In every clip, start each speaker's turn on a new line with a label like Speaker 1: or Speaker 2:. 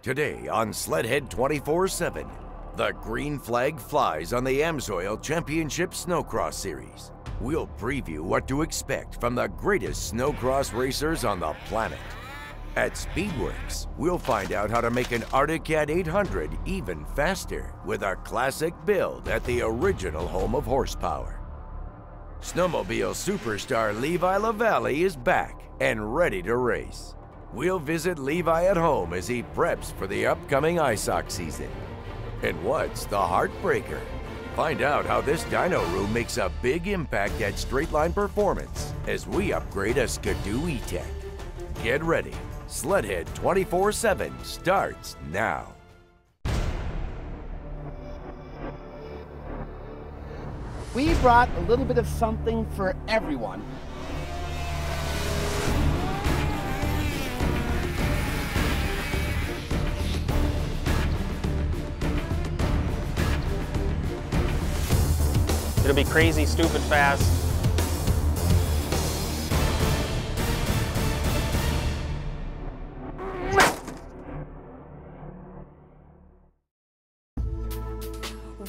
Speaker 1: Today on Sledhead 24/7, the green flag flies on the AMSOIL Championship Snocross Series. We'll preview what to expect from the greatest snowcross racers on the planet. At Speedworks, we'll find out how to make an Arctic Cat 800 even faster with a classic build at the original home of horsepower. Snowmobile superstar Levi LaValle is back and ready to race. We'll visit Levi at home as he preps for the upcoming ISOC season. And what's the heartbreaker? Find out how this dyno room makes a big impact at straight line performance as we upgrade a Skidoo E-Tech. Get ready. Sledhead 24/7 starts now.
Speaker 2: We brought a little bit of something for everyone.
Speaker 3: It'll be crazy, stupid fast.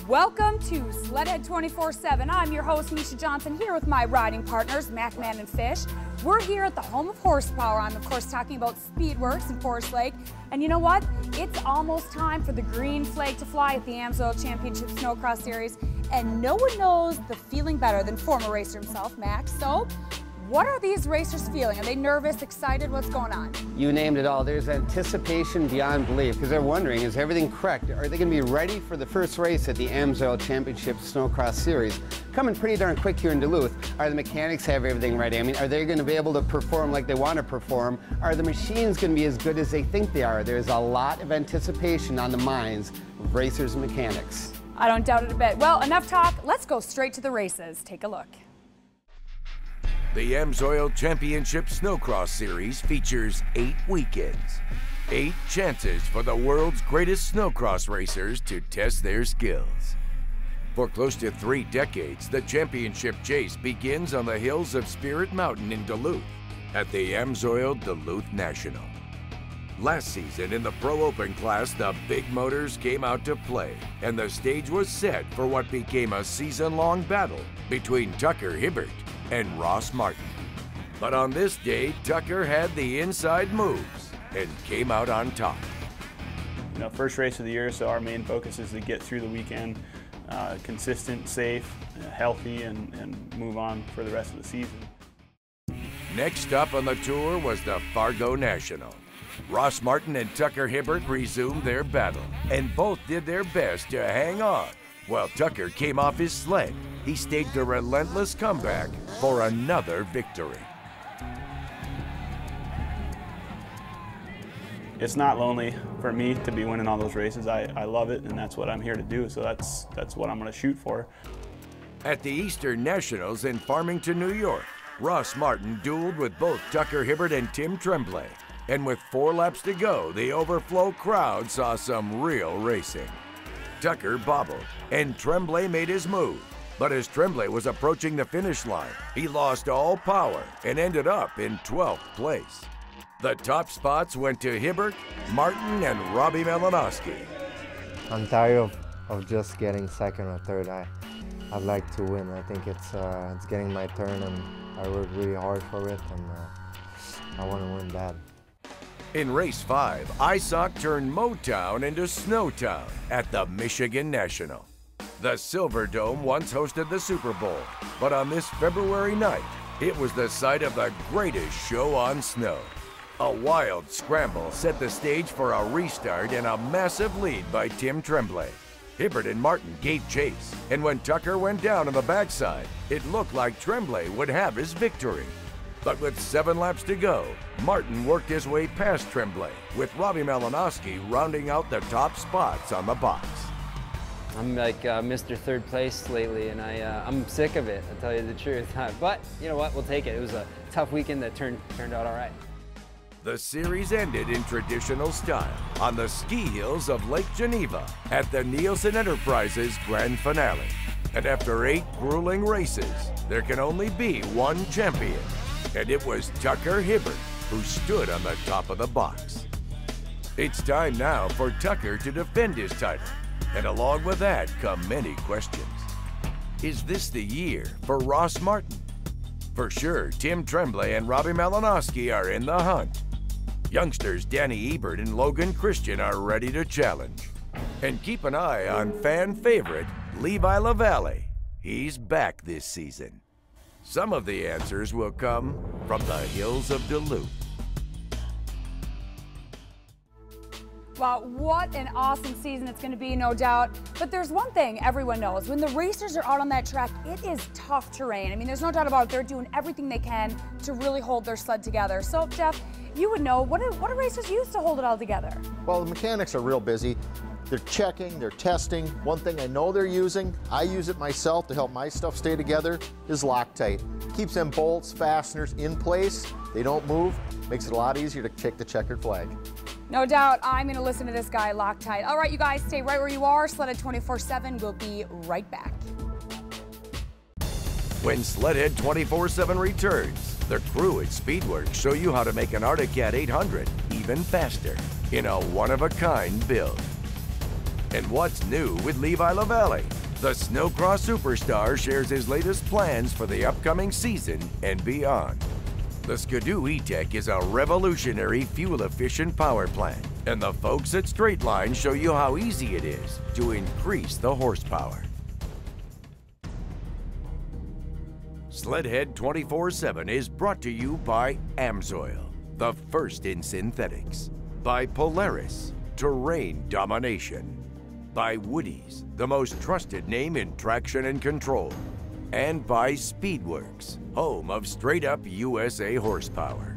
Speaker 4: Welcome to Sledhead 24/7. I'm your host, Misha Johnson, here with my riding partners, Mac, Man, and Fish. We're here at the home of horsepower. I'm, of course, talking about Speedworks in Forest Lake. And you know what? It's almost time for the green flag to fly at the AMSOIL Championship Snocross Series. And no one knows the feeling better than former racer himself, Mac. So, what are these racers feeling? Are they nervous, excited? What's going on?
Speaker 2: You named it all. There's anticipation beyond belief because they're wondering, is everything correct? Are they going to be ready for the first race at the AMSOIL Championship Snocross Series? Coming pretty darn quick here in Duluth. Are the mechanics have everything ready? I mean, are they going to be able to perform like they want to perform? Are the machines going to be as good as they think they are? There's a lot of anticipation on the minds of racers and mechanics.
Speaker 4: I don't doubt it a bit. Well, enough talk. Let's go straight to the races. Take a look.
Speaker 1: The AMSOIL Championship Snocross Series features 8 weekends, 8 chances for the world's greatest snowcross racers to test their skills. For close to 3 decades, the championship chase begins on the hills of Spirit Mountain in Duluth at the AMSOIL Duluth National. Last season in the Pro Open class, the big motors came out to play, and the stage was set for what became a season-long battle between Tucker Hibbert and Ross Martin. But on this day, Tucker had the inside moves and came out on top.
Speaker 3: You know, first race of the year, so our main focus is to get through the weekend consistent, safe, healthy, and move on for the rest of the season.
Speaker 1: Next up on the tour was the Fargo National. Ross Martin and Tucker Hibbert resumed their battle, and both did their best to hang on. While Tucker came off his sled, he staged a relentless comeback for another victory.
Speaker 3: It's not lonely for me to be winning all those races. I love it, and that's what I'm here to do, so that's what I'm going to shoot for.
Speaker 1: At the Eastern Nationals in Farmington, New York, Ross Martin dueled with both Tucker Hibbert and Tim Tremblay. And with 4 laps to go, the overflow crowd saw some real racing. Tucker bobbled, and Tremblay made his move. But as Tremblay was approaching the finish line, he lost all power and ended up in 12th place. The top spots went to Hibbert, Martin, and Robbie Malinowski.
Speaker 5: I'm tired of just getting second or third. I'd like to win. I think it's getting my turn, and I worked really hard for it, and I want to win bad.
Speaker 1: In race 5, ISOC turned Motown into Snowtown at the Michigan National. The Silver Dome once hosted the Super Bowl, but on this February night, it was the site of the greatest show on snow. A wild scramble set the stage for a restart and a massive lead by Tim Tremblay. Hibbert and Martin gave chase, and when Tucker went down on the backside, it looked like Tremblay would have his victory. But with 7 laps to go, Martin worked his way past Tremblay, with Robbie Malinowski rounding out the top spots on the box.
Speaker 6: I'm like Mr. Third Place lately, and I'm sick of it, I'll tell you the truth. But you know what, we'll take it. It was a tough weekend that turned out all right.
Speaker 1: The series ended in traditional style on the ski hills of Lake Geneva at the Nielsen Enterprises Grand Finale. And after 8 grueling races, there can only be one champion. And it was Tucker Hibbert who stood on the top of the box. It's time now for Tucker to defend his title, and along with that come many questions. Is this the year for Ross Martin? For sure, Tim Tremblay and Robbie Malinowski are in the hunt. Youngsters Danny Ebert and Logan Christian are ready to challenge. And keep an eye on fan favorite Levi LaValle. He's back this season. Some of the answers will come from the hills of Duluth.
Speaker 4: Wow, what an awesome season it's going to be, no doubt. But there's one thing everyone knows. When the racers are out on that track, it is tough terrain. I mean, there's no doubt about it. They're doing everything they can to really hold their sled together. So, Jeff, you would know, what do racers use to hold it all together?
Speaker 7: Well, the mechanics are real busy. They're checking, they're testing. One thing I know they're using, I use it myself to help my stuff stay together, is Loctite. Keeps them bolts, fasteners in place. They don't move. Makes it a lot easier to check the checkered flag.
Speaker 4: No doubt, I'm going to listen to this guy, Loctite. All right, you guys, stay right where you are. Sledhead 24/7 will be right back.
Speaker 1: When Sledhead 24/7 returns, the crew at Speedworks show you how to make an Arctic Cat 800 even faster in a one-of-a-kind build. And what's new with Levi LaValle? The Snowcross superstar shares his latest plans for the upcoming season and beyond. The Skidoo E-Tech is a revolutionary fuel-efficient power plant, and the folks at Straightline show you how easy it is to increase the horsepower. Sledhead 24/7 is brought to you by AMSOIL, the first in synthetics, by Polaris, terrain domination, by Woody's, the most trusted name in traction and control, and by Speedworks, home of straight-up USA horsepower.